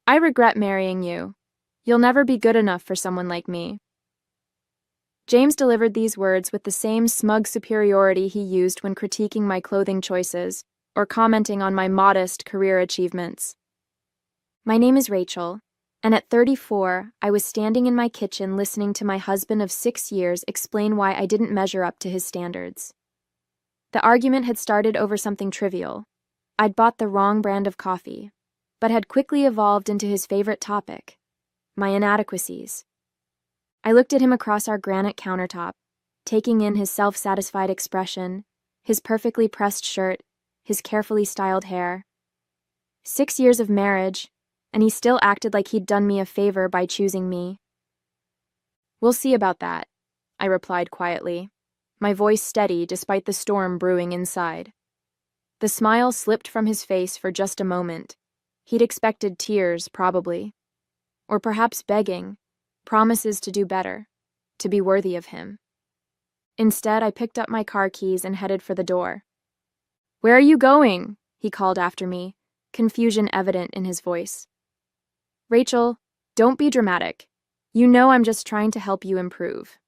I regret marrying you. You'll never be good enough for someone like me. James delivered these words with the same smug superiority he used when critiquing my clothing choices or commenting on my modest career achievements. My name is Rachel, and at 34, I was standing in my kitchen listening to my husband of 6 years explain why I didn't measure up to his standards. The argument had started over something trivial. I'd bought the wrong brand of coffee, but had quickly evolved into his favorite topic, my inadequacies. I looked at him across our granite countertop, taking in his self-satisfied expression, his perfectly pressed shirt, his carefully styled hair. 6 years of marriage, and he still acted like he'd done me a favor by choosing me. We'll see about that, I replied quietly, my voice steady despite the storm brewing inside. The smile slipped from his face for just a moment. He'd expected tears, probably. Or perhaps begging, promises to do better, to be worthy of him. Instead, I picked up my car keys and headed for the door. "Where are you going?" he called after me, confusion evident in his voice. "Rachel, don't be dramatic. You know I'm just trying to help you improve."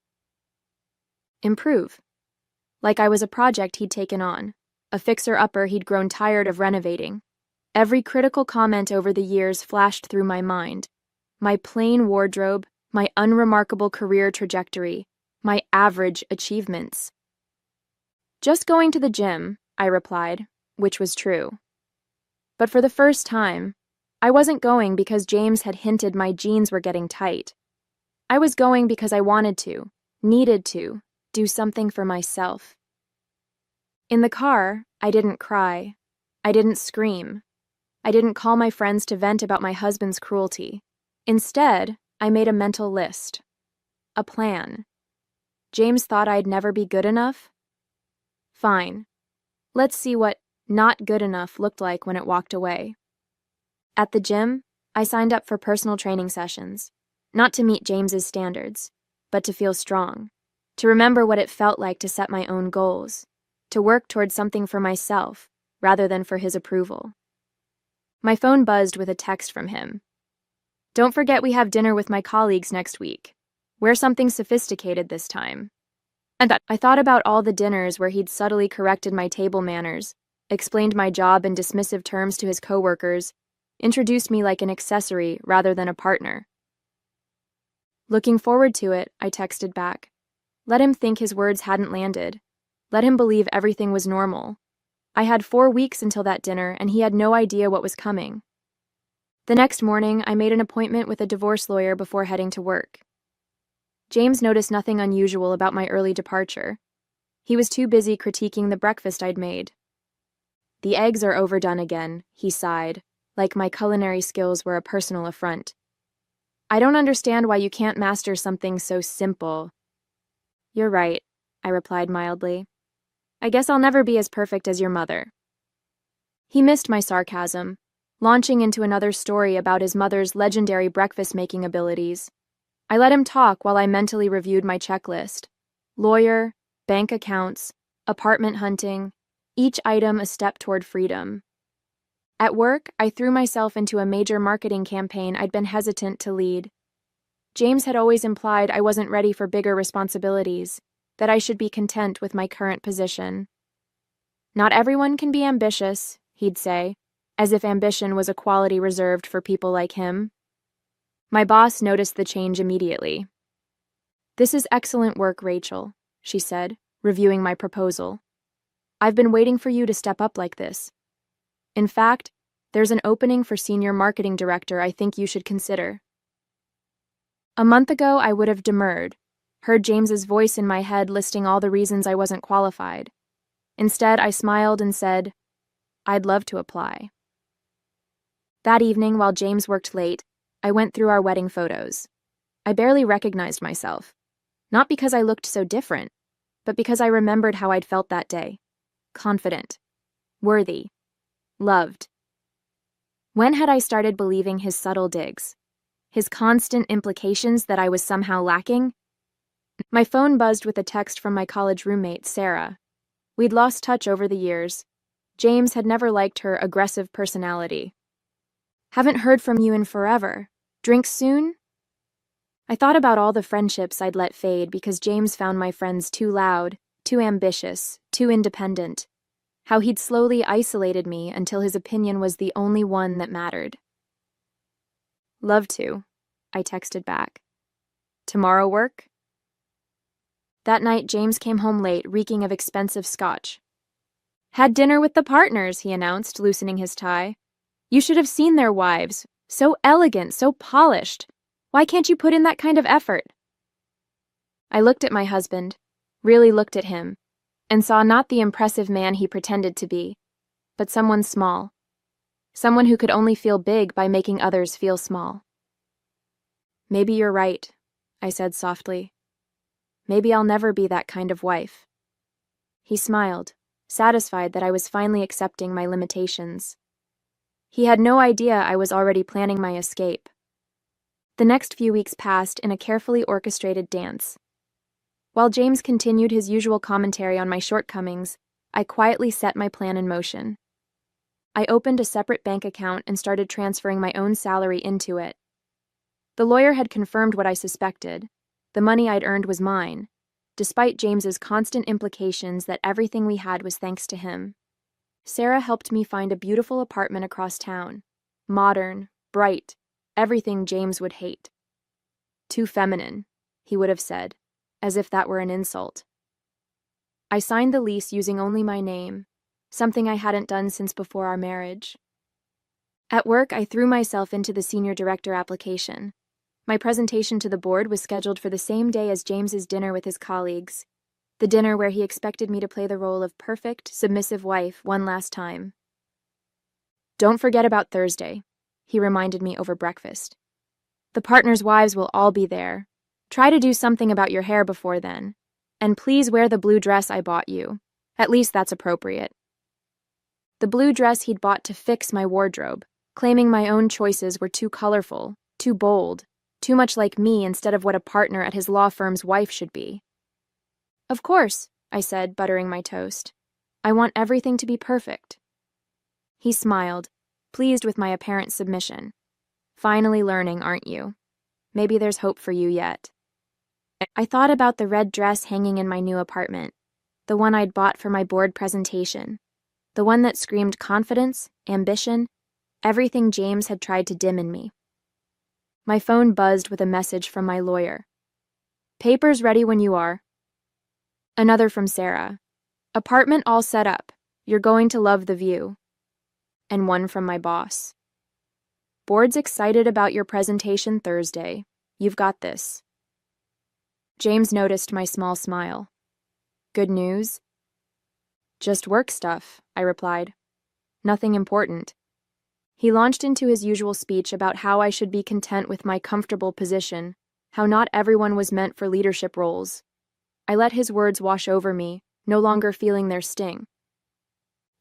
Improve? Like I was a project he'd taken on, a fixer-upper he'd grown tired of renovating. Every critical comment over the years flashed through my mind. My plain wardrobe, my unremarkable career trajectory, my average achievements. "Just going to the gym," I replied, which was true. But for the first time, I wasn't going because James had hinted my jeans were getting tight. I was going because I wanted to, needed to, do something for myself. In the car, I didn't cry. I didn't scream. I didn't call my friends to vent about my husband's cruelty. Instead, I made a mental list. A plan. James thought I'd never be good enough? Fine. Let's see what not good enough looked like when it walked away. At the gym, I signed up for personal training sessions, not to meet James's standards, but to feel strong, to remember what it felt like to set my own goals, to work towards something for myself rather than for his approval. My phone buzzed with a text from him. "Don't forget we have dinner with my colleagues next week. Wear something sophisticated this time." And I thought about all the dinners where he'd subtly corrected my table manners, explained my job in dismissive terms to his coworkers, introduced me like an accessory rather than a partner. Looking forward to it, I texted back. Let him think his words hadn't landed. Let him believe everything was normal. I had 4 weeks until that dinner, and he had no idea what was coming. The next morning, I made an appointment with a divorce lawyer before heading to work. James noticed nothing unusual about my early departure. He was too busy critiquing the breakfast I'd made. "The eggs are overdone again," he sighed, like my culinary skills were a personal affront. "I don't understand why you can't master something so simple." "You're right," I replied mildly. "I guess I'll never be as perfect as your mother." He missed my sarcasm, launching into another story about his mother's legendary breakfast-making abilities. I let him talk while I mentally reviewed my checklist. Lawyer, bank accounts, apartment hunting, each item a step toward freedom. At work, I threw myself into a major marketing campaign I'd been hesitant to lead. James had always implied I wasn't ready for bigger responsibilities, that I should be content with my current position. "Not everyone can be ambitious," he'd say, as if ambition was a quality reserved for people like him. My boss noticed the change immediately. "This is excellent work, Rachel," she said, reviewing my proposal. "I've been waiting for you to step up like this. In fact, there's an opening for senior marketing director I think you should consider." A month ago, I would have demurred, heard James's voice in my head listing all the reasons I wasn't qualified. Instead, I smiled and said, "I'd love to apply." That evening, while James worked late, I went through our wedding photos. I barely recognized myself, not because I looked so different, but because I remembered how I'd felt that day. Confident, worthy, loved. When had I started believing his subtle digs? His constant implications that I was somehow lacking? My phone buzzed with a text from my college roommate, Sarah. We'd lost touch over the years. James had never liked her aggressive personality. Haven't heard from you in forever. Drinks soon? I thought about all the friendships I'd let fade because James found my friends too loud, too ambitious, too independent. How he'd slowly isolated me until his opinion was the only one that mattered. Love to, I texted back. Tomorrow work? That night, James came home late, reeking of expensive scotch. Had dinner with the partners, he announced, loosening his tie. You should have seen their wives. So elegant, so polished. Why can't you put in that kind of effort? I looked at my husband, really looked at him, and saw not the impressive man he pretended to be, but someone small. Someone who could only feel big by making others feel small. Maybe you're right, I said softly. Maybe I'll never be that kind of wife. He smiled, satisfied that I was finally accepting my limitations. He had no idea I was already planning my escape. The next few weeks passed in a carefully orchestrated dance. While James continued his usual commentary on my shortcomings, I quietly set my plan in motion. I opened a separate bank account and started transferring my own salary into it. The lawyer had confirmed what I suspected. The money I'd earned was mine, despite James's constant implications that everything we had was thanks to him. Sarah helped me find a beautiful apartment across town. Modern, bright, everything James would hate. Too feminine, he would have said, as if that were an insult. I signed the lease using only my name, something I hadn't done since before our marriage. At work, I threw myself into the senior director application. My presentation to the board was scheduled for the same day as James's dinner with his colleagues, the dinner where he expected me to play the role of perfect, submissive wife one last time. Don't forget about Thursday, he reminded me over breakfast. The partners' wives will all be there. Try to do something about your hair before then. And please wear the blue dress I bought you. At least that's appropriate. The blue dress he'd bought to fix my wardrobe, claiming my own choices were too colorful, too bold, too much like me instead of what a partner at his law firm's wife should be. Of course, I said, buttering my toast. I want everything to be perfect. He smiled, pleased with my apparent submission. Finally learning, aren't you? Maybe there's hope for you yet. I thought about the red dress hanging in my new apartment, the one I'd bought for my board presentation, the one that screamed confidence, ambition, everything James had tried to dim in me. My phone buzzed with a message from my lawyer. Papers ready when you are. Another from Sarah. Apartment all set up. You're going to love the view. And one from my boss. Board's excited about your presentation Thursday. You've got this. James noticed my small smile. Good news? Just work stuff, I replied. Nothing important. He launched into his usual speech about how I should be content with my comfortable position, how not everyone was meant for leadership roles. I let his words wash over me, no longer feeling their sting.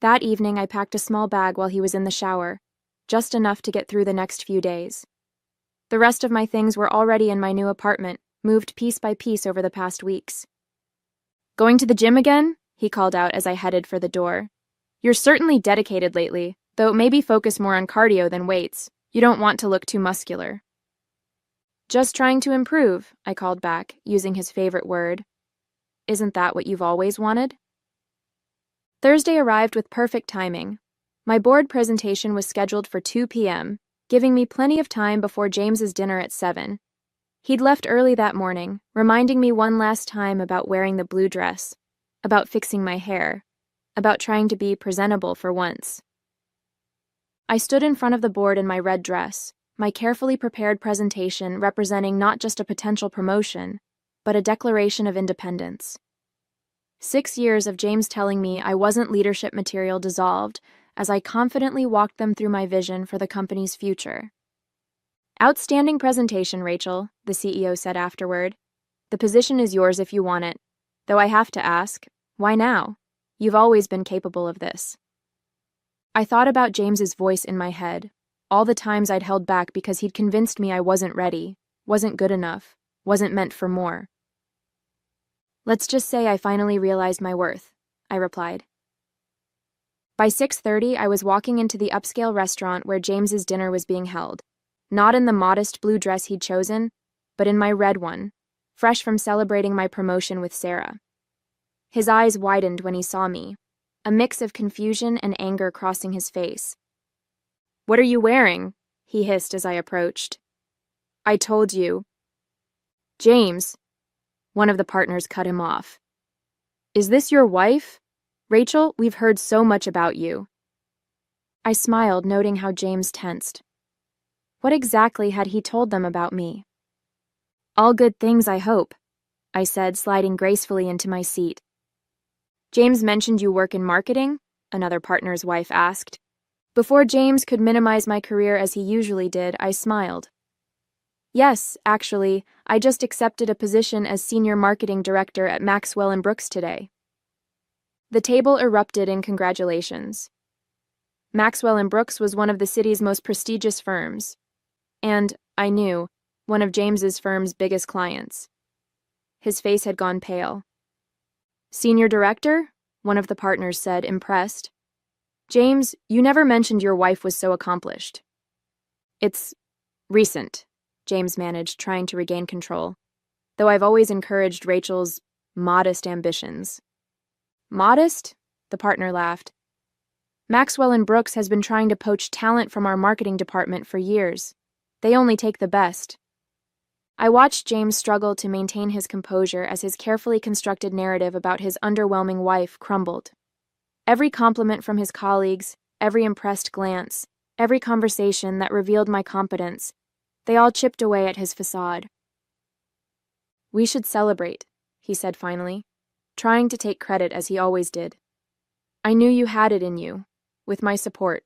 That evening, I packed a small bag while he was in the shower, just enough to get through the next few days. The rest of my things were already in my new apartment, moved piece by piece over the past weeks. Going to the gym again? He called out as I headed for the door. You're certainly dedicated lately, though maybe focus more on cardio than weights. You don't want to look too muscular. Just trying to improve, I called back, using his favorite word. Isn't that what you've always wanted? Thursday arrived with perfect timing. My board presentation was scheduled for 2 p.m., giving me plenty of time before James's dinner at 7. He'd left early that morning, reminding me one last time about wearing the blue dress, about fixing my hair, about trying to be presentable for once. I stood in front of the board in my red dress, my carefully prepared presentation representing not just a potential promotion, but a declaration of independence. 6 years of James telling me I wasn't leadership material dissolved as I confidently walked them through my vision for the company's future. Outstanding presentation, Rachel, the CEO said afterward. The position is yours if you want it, though I have to ask, why now? You've always been capable of this. I thought about James's voice in my head, all the times I'd held back because he'd convinced me I wasn't ready, wasn't good enough, wasn't meant for more. Let's just say I finally realized my worth, I replied. By 6:30, I was walking into the upscale restaurant where James's dinner was being held. Not in the modest blue dress he'd chosen, but in my red one, fresh from celebrating my promotion with Sarah. His eyes widened when he saw me, a mix of confusion and anger crossing his face. "What are you wearing?" he hissed as I approached. "I told you." "James," one of the partners cut him off. "Is this your wife? Rachel, we've heard so much about you." I smiled, noting how James tensed. What exactly had he told them about me? "All good things, I hope," I said, sliding gracefully into my seat. "James mentioned you work in marketing?" another partner's wife asked. Before James could minimize my career as he usually did, I smiled. "Yes, actually, I just accepted a position as senior marketing director at Maxwell & Brooks today." The table erupted in congratulations. Maxwell & Brooks was one of the city's most prestigious firms, and, I knew, one of James's firm's biggest clients. His face had gone pale. "Senior director?" one of the partners said, impressed. "James, you never mentioned your wife was so accomplished." "It's recent," James managed, trying to regain control, though I've always encouraged Rachel's modest ambitions. "Modest?" the partner laughed. "Maxwell & Brooks has been trying to poach talent from our marketing department for years. They only take the best." I watched James struggle to maintain his composure as his carefully constructed narrative about his underwhelming wife crumbled. Every compliment from his colleagues, every impressed glance, every conversation that revealed my competence, they all chipped away at his facade. "We should celebrate," he said finally, trying to take credit as he always did. "I knew you had it in you, with my support."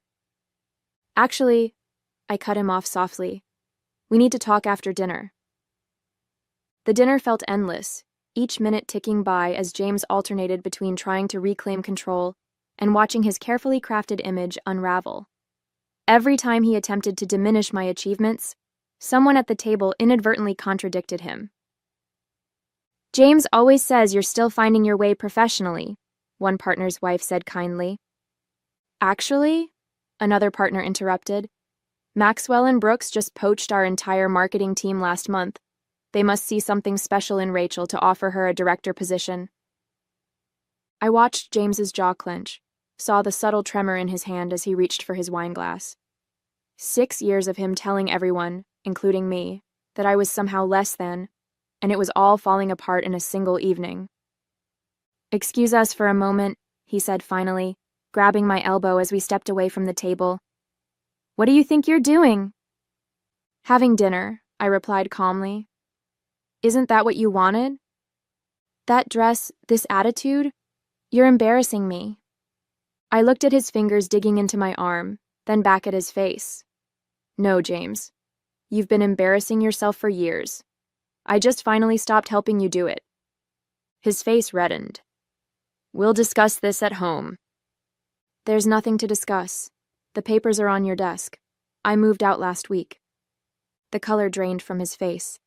"Actually," I cut him off softly, "we need to talk after dinner." The dinner felt endless, each minute ticking by as James alternated between trying to reclaim control and watching his carefully crafted image unravel. Every time he attempted to diminish my achievements, someone at the table inadvertently contradicted him. "James always says you're still finding your way professionally," one partner's wife said kindly. "Actually," another partner interrupted, "Maxwell & Brooks just poached our entire marketing team last month. They must see something special in Rachel to offer her a director position." I watched James's jaw clench, saw the subtle tremor in his hand as he reached for his wineglass. 6 years of him telling everyone, including me, that I was somehow less than, and it was all falling apart in a single evening. "Excuse us for a moment," he said finally, grabbing my elbow as we stepped away from the table. "What do you think you're doing?" "Having dinner," I replied calmly. "Isn't that what you wanted?" "That dress, this attitude, you're embarrassing me." I looked at his fingers digging into my arm, then back at his face. "No, James. You've been embarrassing yourself for years. I just finally stopped helping you do it." His face reddened. "We'll discuss this at home." "There's nothing to discuss. The papers are on your desk. I moved out last week." The color drained from his face.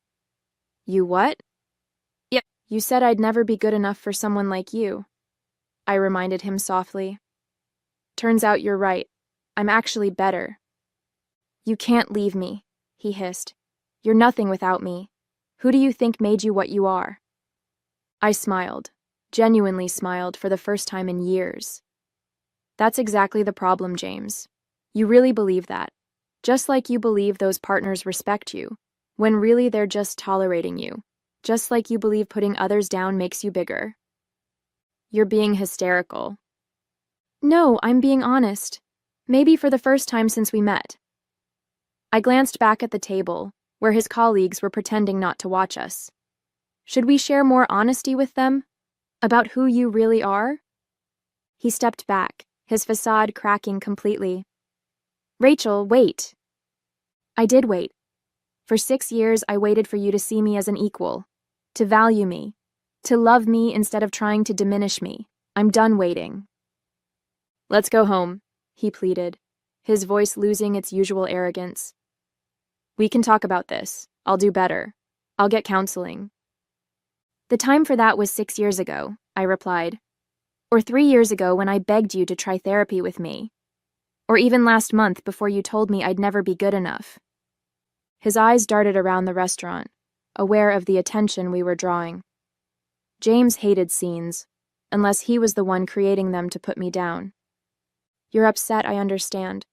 "You what?" "Yep, you said I'd never be good enough for someone like you," I reminded him softly. "Turns out you're right. I'm actually better." "You can't leave me," he hissed. "You're nothing without me. Who do you think made you what you are?" I smiled, genuinely smiled for the first time in years. "That's exactly the problem, James. You really believe that. Just like you believe those partners respect you, when really they're just tolerating you. Just like you believe putting others down makes you bigger." "You're being hysterical." "No, I'm being honest. Maybe for the first time since we met." I glanced back at the table, where his colleagues were pretending not to watch us. "Should we share more honesty with them? About who you really are?" He stepped back, his facade cracking completely. "Rachel, wait." "I did wait. For 6 years, I waited for you to see me as an equal, to value me, to love me instead of trying to diminish me. I'm done waiting." "Let's go home," he pleaded, his voice losing its usual arrogance. "We can talk about this. I'll do better. I'll get counseling." "The time for that was 6 years ago," I replied. Or 3 years ago when I begged you to try therapy with me. Or even last month before you told me I'd never be good enough. His eyes darted around the restaurant, aware of the attention we were drawing. James hated scenes, unless he was the one creating them to put me down. You're upset, I understand.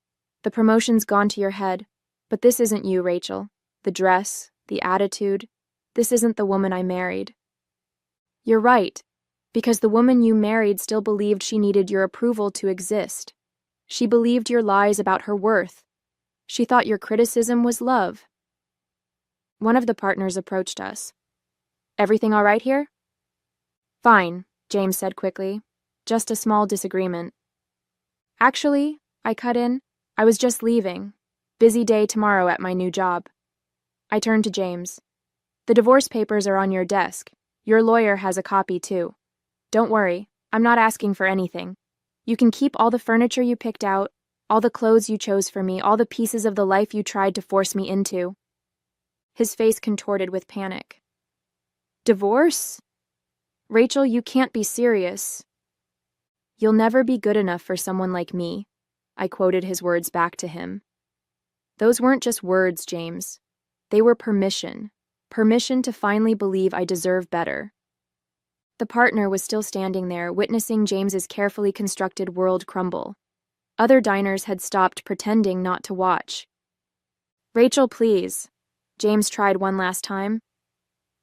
The promotion's gone to your head, but this isn't you, Rachel. The dress, the attitude, this isn't the woman I married. You're right, because the woman you married still believed she needed your approval to exist. She believed your lies about her worth. She thought your criticism was love. One of the partners approached us. Everything all right here? Fine, James said quickly. Just a small disagreement. Actually, I cut in, I was just leaving. Busy day tomorrow at my new job. I turned to James. The divorce papers are on your desk. Your lawyer has a copy too. Don't worry, I'm not asking for anything. You can keep all the furniture you picked out, all the clothes you chose for me, all the pieces of the life you tried to force me into. His face contorted with panic. Divorce? Rachel, you can't be serious. You'll never be good enough for someone like me, I quoted his words back to him. Those weren't just words, James. They were permission. Permission to finally believe I deserve better. The partner was still standing there, witnessing James's carefully constructed world crumble. Other diners had stopped pretending not to watch. Rachel, please. James tried one last time.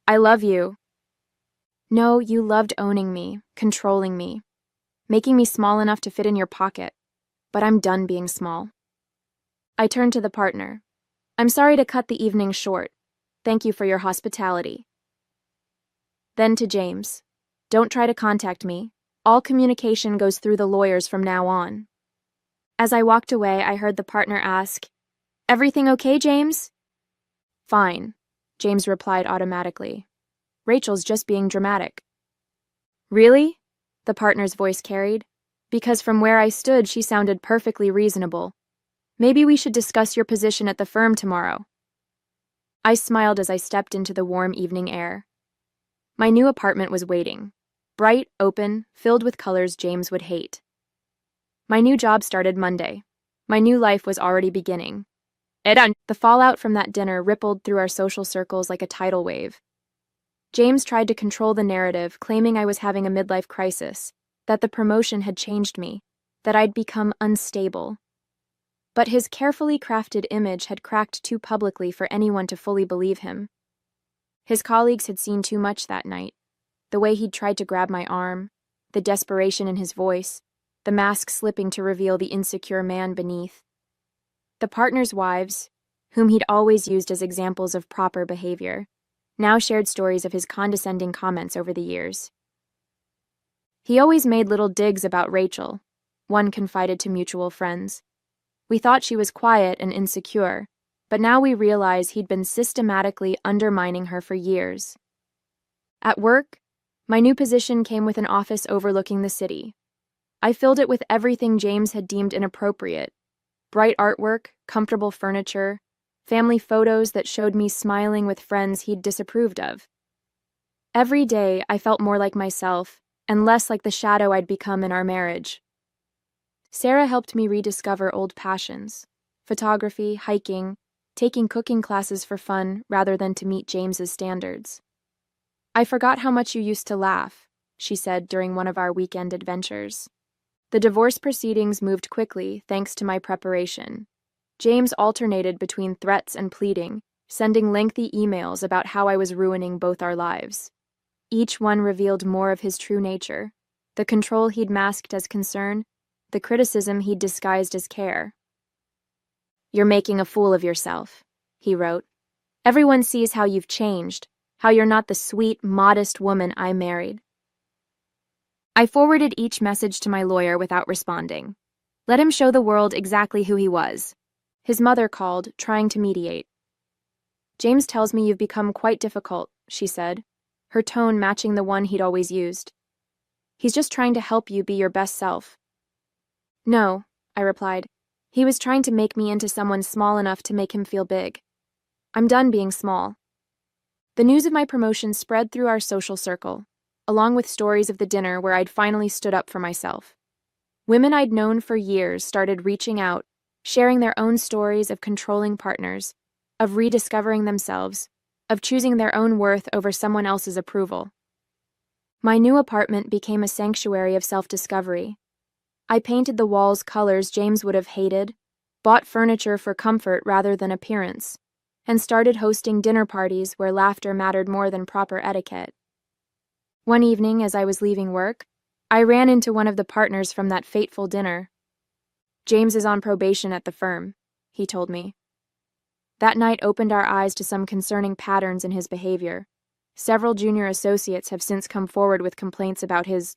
I love you. No, you loved owning me, controlling me, making me small enough to fit in your pocket. But I'm done being small. I turned to the partner. I'm sorry to cut the evening short. Thank you for your hospitality. Then to James. Don't try to contact me. All communication goes through the lawyers from now on. As I walked away, I heard the partner ask, Everything okay, James? Fine, James replied automatically. Rachel's just being dramatic. Really? The partner's voice carried. Because from where I stood, she sounded perfectly reasonable. Maybe we should discuss your position at the firm tomorrow. I smiled as I stepped into the warm evening air. My new apartment was waiting. Bright, open, filled with colors James would hate. My new job started Monday. My new life was already beginning. The fallout from that dinner rippled through our social circles like a tidal wave. James tried to control the narrative, claiming I was having a midlife crisis, that the promotion had changed me, that I'd become unstable. But his carefully crafted image had cracked too publicly for anyone to fully believe him. His colleagues had seen too much that night. The way he'd tried to grab my arm, the desperation in his voice, the mask slipping to reveal the insecure man beneath. The partners' wives, whom he'd always used as examples of proper behavior, now shared stories of his condescending comments over the years. He always made little digs about Rachel, one confided to mutual friends. We thought she was quiet and insecure, but now we realize he'd been systematically undermining her for years. At work, my new position came with an office overlooking the city. I filled it with everything James had deemed inappropriate: bright artwork, comfortable furniture, family photos that showed me smiling with friends he'd disapproved of. Every day, I felt more like myself and less like the shadow I'd become in our marriage. Sarah helped me rediscover old passions: photography, hiking, taking cooking classes for fun rather than to meet James's standards. I forgot how much you used to laugh, she said during one of our weekend adventures. The divorce proceedings moved quickly thanks to my preparation. James alternated between threats and pleading, sending lengthy emails about how I was ruining both our lives. Each one revealed more of his true nature: the control he'd masked as concern, the criticism he'd disguised as care. You're making a fool of yourself, he wrote. Everyone sees how you've changed, how you're not the sweet, modest woman I married. I forwarded each message to my lawyer without responding. Let him show the world exactly who he was. His mother called, trying to mediate. James tells me you've become quite difficult, she said, her tone matching the one he'd always used. He's just trying to help you be your best self. No, I replied. He was trying to make me into someone small enough to make him feel big. I'm done being small. The news of my promotion spread through our social circle. along with stories of the dinner where I'd finally stood up for myself. Women I'd known for years started reaching out, sharing their own stories of controlling partners, of rediscovering themselves, of choosing their own worth over someone else's approval. My new apartment became a sanctuary of self-discovery. I painted the walls colors James would have hated, bought furniture for comfort rather than appearance, and started hosting dinner parties where laughter mattered more than proper etiquette. One evening, as I was leaving work, I ran into one of the partners from that fateful dinner. "James is on probation at the firm," he told me. That night opened our eyes to some concerning patterns in his behavior. Several junior associates have since come forward with complaints about his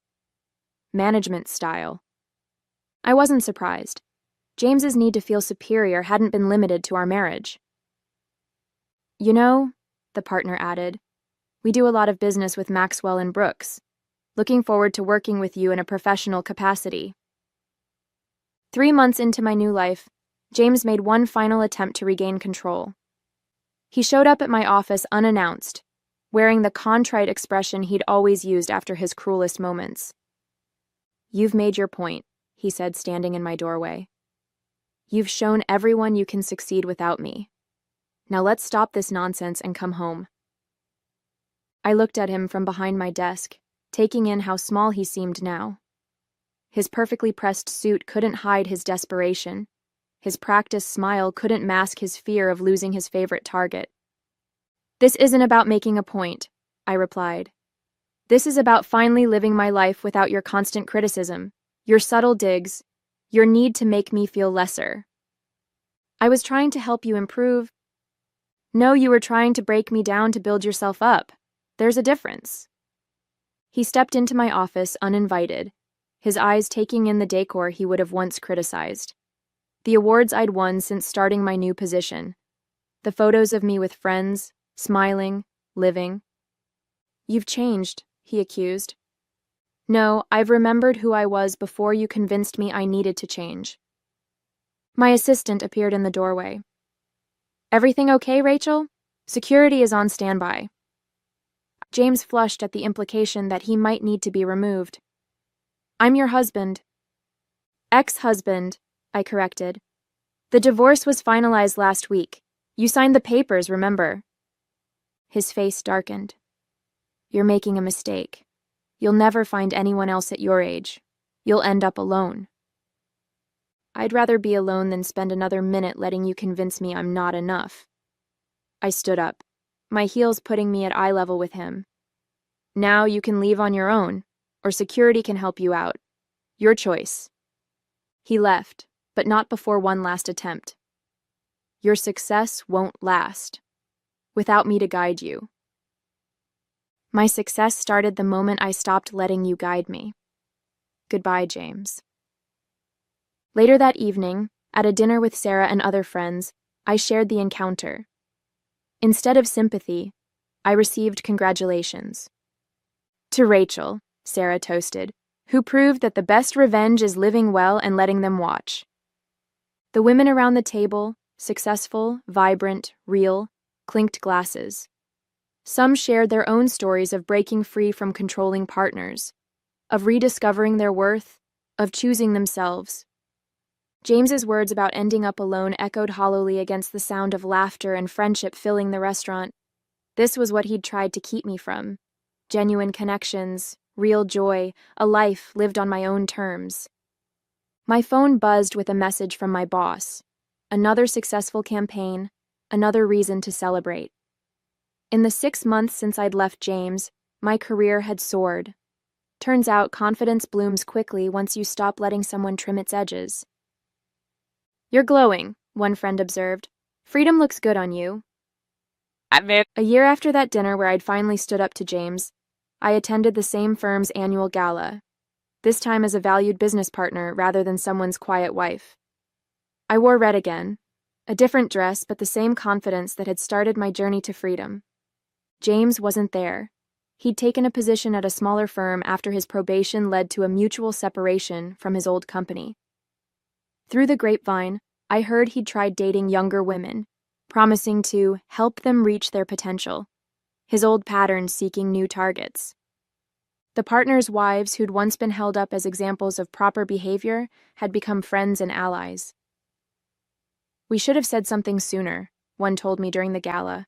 management style. I wasn't surprised. James's need to feel superior hadn't been limited to our marriage. "You know," the partner added, "we do a lot of business with Maxwell and Brooks. Looking forward to working with you in a professional capacity." 3 months into my new life, James made one final attempt to regain control. He showed up at my office unannounced, wearing the contrite expression he'd always used after his cruelest moments. "You've made your point," he said, standing in my doorway. "You've shown everyone you can succeed without me. Now let's stop this nonsense and come home." I looked at him from behind my desk, taking in how small he seemed now. His perfectly pressed suit couldn't hide his desperation. His practiced smile couldn't mask his fear of losing his favorite target. "This isn't about making a point," I replied. "This is about finally living my life without your constant criticism, your subtle digs, your need to make me feel lesser." "I was trying to help you improve." "No, you were trying to break me down to build yourself up. There's a difference." He stepped into my office uninvited, his eyes taking in the decor he would have once criticized. The awards I'd won since starting my new position. The photos of me with friends, smiling, living. "You've changed," he accused. "No, I've remembered who I was before you convinced me I needed to change." My assistant appeared in the doorway. "Everything okay, Rachel? Security is on standby." James flushed at the implication that he might need to be removed. "I'm your husband." "Ex-husband," I corrected. "The divorce was finalized last week. You signed the papers, remember?" His face darkened. "You're making a mistake. You'll never find anyone else at your age. You'll end up alone." "I'd rather be alone than spend another minute letting you convince me I'm not enough." I stood up, my heels putting me at eye level with him. "Now you can leave on your own, or security can help you out. Your choice." He left, but not before one last attempt. "Your success won't last without me to guide you." My success started the moment I stopped letting you guide me. Goodbye, James. Later that evening, at a dinner with Sarah and other friends, I shared the encounter. Instead of sympathy, I received congratulations. "To Rachel," Sarah toasted, "who proved that the best revenge is living well and letting them watch." The women around the table, successful, vibrant, real, clinked glasses. Some shared their own stories of breaking free from controlling partners, of rediscovering their worth, of choosing themselves. James's words about ending up alone echoed hollowly against the sound of laughter and friendship filling the restaurant. This was what he'd tried to keep me from. Genuine connections, real joy, a life lived on my own terms. My phone buzzed with a message from my boss. Another successful campaign, another reason to celebrate. In the 6 months since I'd left James, my career had soared. Turns out confidence blooms quickly once you stop letting someone trim its edges. "You're glowing," one friend observed. "Freedom looks good on you." A year after that dinner where I'd finally stood up to James, I attended the same firm's annual gala, this time as a valued business partner rather than someone's quiet wife. I wore red again, a different dress but the same confidence that had started my journey to freedom. James wasn't there. He'd taken a position at a smaller firm after his probation led to a mutual separation from his old company. Through the grapevine, I heard he'd tried dating younger women, promising to help them reach their potential, his old patterns seeking new targets. The partners' wives who'd once been held up as examples of proper behavior had become friends and allies. "We should have said something sooner," one told me during the gala.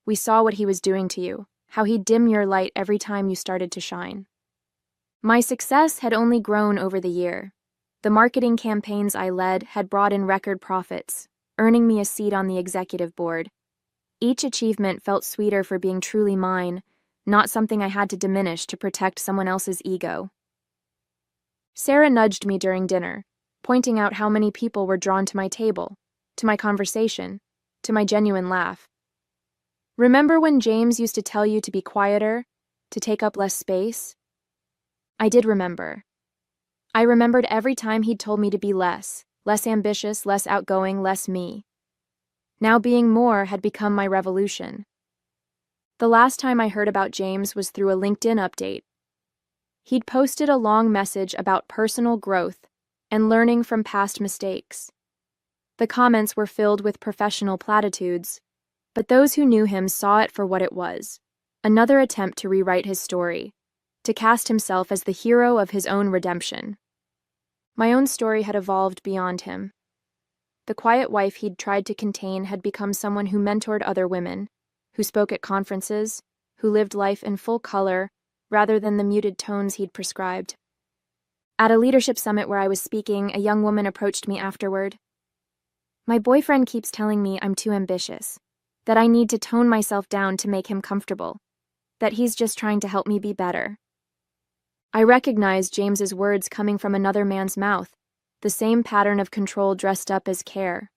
"We saw what he was doing to you, how he'd dim your light every time you started to shine." My success had only grown over the year. The marketing campaigns I led had brought in record profits, earning me a seat on the executive board. Each achievement felt sweeter for being truly mine, not something I had to diminish to protect someone else's ego. Sarah nudged me during dinner, pointing out how many people were drawn to my table, to my conversation, to my genuine laugh. "Remember when James used to tell you to be quieter, to take up less space?" I did remember. I remembered every time he'd told me to be less ambitious, less outgoing, less me. Now being more had become my revolution. The last time I heard about James was through a LinkedIn update. He'd posted a long message about personal growth and learning from past mistakes. The comments were filled with professional platitudes, but those who knew him saw it for what it was: another attempt to rewrite his story, to cast himself as the hero of his own redemption. My own story had evolved beyond him. The quiet wife he'd tried to contain had become someone who mentored other women, who spoke at conferences, who lived life in full color rather than the muted tones he'd prescribed. At a leadership summit where I was speaking, a young woman approached me afterward. "My boyfriend keeps telling me I'm too ambitious, that I need to tone myself down to make him comfortable, that he's just trying to help me be better." I recognized James's words coming from another man's mouth, the same pattern of control dressed up as care.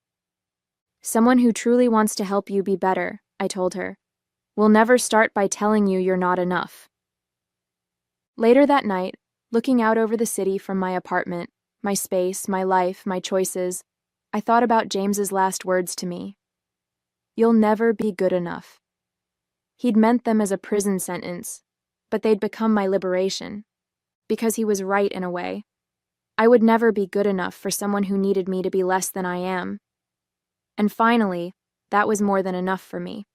"Someone who truly wants to help you be better," I told her, "will never start by telling you you're not enough." Later that night, looking out over the city from my apartment, my space, my life, my choices, I thought about James's last words to me. "You'll never be good enough." He'd meant them as a prison sentence, but they'd become my liberation. Because he was right in a way. I would never be good enough for someone who needed me to be less than I am. And finally, that was more than enough for me.